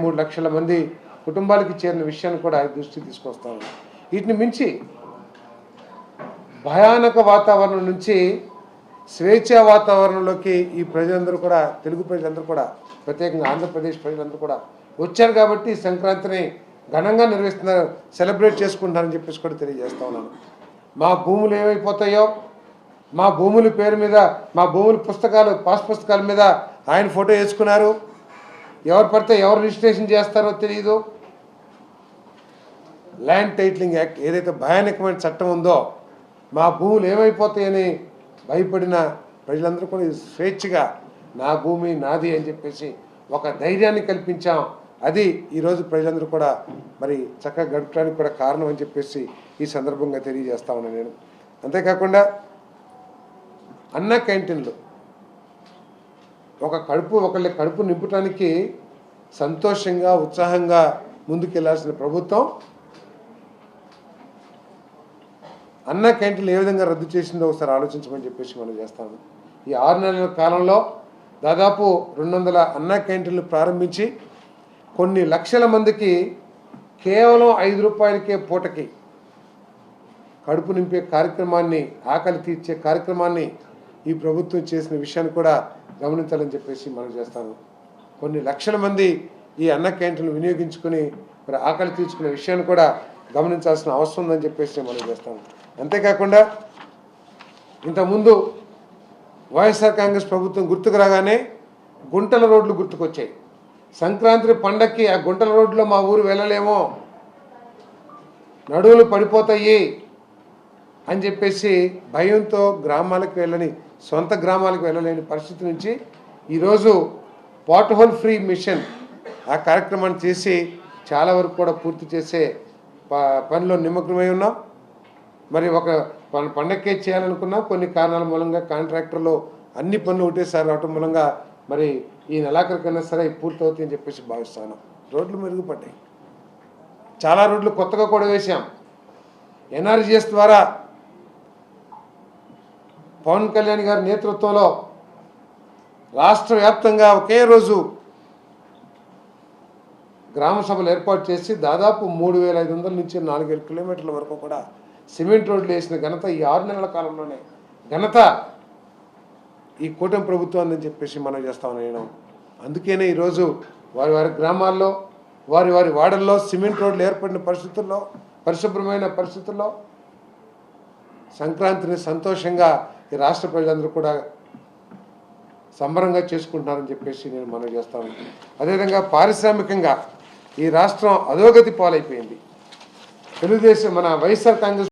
3 లక్షల మంది కుటుంబాలకు చేరిన విషయాన్ని కూడా దృష్టికి తీసుకొస్తాను. వీటిని మించి భయానక వాతావరణం నుంచి స్వేచ్ఛా వాతావరణంలోకి ఈ ప్రజలందరూ కూడా, తెలుగు ప్రజలందరూ కూడా, ప్రత్యేకంగా ఆంధ్రప్రదేశ్ ప్రజలందరూ కూడా వచ్చారు కాబట్టి సంక్రాంతిని ఘనంగా నిర్వహిస్తున్నారు, సెలబ్రేట్ చేసుకుంటున్నారని చెప్పేసి కూడా తెలియజేస్తా ఉన్నాను. మా భూములు ఏమైపోతాయో, మా భూముల పేరు మీద, మా భూముల పుస్తకాలు, పాస్ పుస్తకాల మీద ఆయన ఫోటో వేసుకున్నారు. ఎవరు పడితే ఎవరు రిజిస్ట్రేషన్ చేస్తారో తెలియదు. ల్యాండ్ టైటిలింగ్ యాక్ట్ ఏదైతే భయానకమైన చట్టం ఉందో, మా భూములు ఏమైపోతాయని భయపడిన ప్రజలందరూ కూడా స్వేచ్ఛగా నా భూమి నాది అని చెప్పేసి ఒక ధైర్యాన్ని కల్పించాం. అది ఈరోజు ప్రజలందరూ కూడా మరి చక్కగా గడపడానికి కూడా కారణం అని చెప్పేసి ఈ సందర్భంగా తెలియజేస్తా ఉన్నాను నేను. అంతేకాకుండా అన్న క్యాంటీన్లు ఒకళ్ళ కడుపు నింపడానికి సంతోషంగా ఉత్సాహంగా ముందుకెళ్లాల్సిన ప్రభుత్వం అన్న క్యాంటీన్లు ఏ విధంగా రద్దు చేసిందో ఒకసారి ఆలోచించమని చెప్పేసి మనం చేస్తాము. ఈ 6 నెలల కాలంలో దాదాపు 200 అన్న క్యాంటీన్లు ప్రారంభించి కొన్ని లక్షల మందికి కేవలం 5 రూపాయలకే పూటకి కడుపు నింపే కార్యక్రమాన్ని, ఆకలి తీర్చే కార్యక్రమాన్ని ఈ ప్రభుత్వం చేసిన విషయాన్ని కూడా గమనించాలని చెప్పేసి మనం చేస్తాను. కొన్ని లక్షల మంది ఈ అన్న క్యాంటీన్లు వినియోగించుకుని మరి ఆకలి తీర్చుకునే విషయాన్ని కూడా గమనించాల్సిన అవసరం ఉందని చెప్పేసి మనం చేస్తాము. అంతేకాకుండా ఇంతకుముందు వైఎస్ఆర్ కాంగ్రెస్ ప్రభుత్వం గుర్తుకు రాగానే గుంటల రోడ్లు గుర్తుకొచ్చాయి. సంక్రాంతి పండక్కి ఆ గుంటల రోడ్లో మా ఊరు వెళ్ళలేమో, నడువులు పడిపోతాయి అని చెప్పేసి భయంతో సొంత గ్రామాలకు వెళ్ళలేని పరిస్థితి నుంచి ఈరోజు పాట్ హోల్ ఫ్రీ మిషన్ ఆ కార్యక్రమాన్ని చేసి చాలా వరకు కూడా పూర్తి చేసే పనిలో నిమగ్నమై ఉన్నాం. మరి ఒక పండక్కే చేయాలనుకున్నాం, కొన్ని కారణాల మూలంగా కాంట్రాక్టర్లు అన్ని పనులు ఒకటేసారి రావటం మూలంగా మరి ఈ నెలాఖరికైనా సరే పూర్తి అవుతాయని చెప్పేసి భావిస్తాను. రోడ్లు మెరుగుపడ్డాయి, చాలా రోడ్లు కొత్తగా కూడా వేశాం. ఎన్ఆర్జీఎస్ ద్వారా పవన్ కళ్యాణ్ గారి నేతృత్వంలో రాష్ట్ర వ్యాప్తంగా ఒకే రోజు గ్రామ సభలు ఏర్పాటు చేసి దాదాపు 3500 నుంచి 4000 కిలోమీటర్ల వరకు కూడా సిమెంట్ రోడ్లు వేసిన ఘనత ఈ 6 నెలల కాలంలోనే ఘనత ఈ కూటమి ప్రభుత్వం అని చెప్పేసి మనం చేస్తామని నేను. అందుకనే ఈరోజు వారి గ్రామాల్లో, వారి వాడల్లో సిమెంట్ రోడ్లు ఏర్పడిన పరిస్థితుల్లో, పరిశుభ్రమైన పరిస్థితుల్లో సంక్రాంతిని సంతోషంగా ఈ రాష్ట్ర ప్రజలందరూ కూడా సంబరంగా చేసుకుంటున్నారని చెప్పేసి నేను మనం చేస్తాను. అదేవిధంగా పారిశ్రామికంగా ఈ రాష్ట్రం అధోగతి పాలైపోయింది. తెలుగుదేశం మన వైఎస్ఆర్ కాంగ్రెస్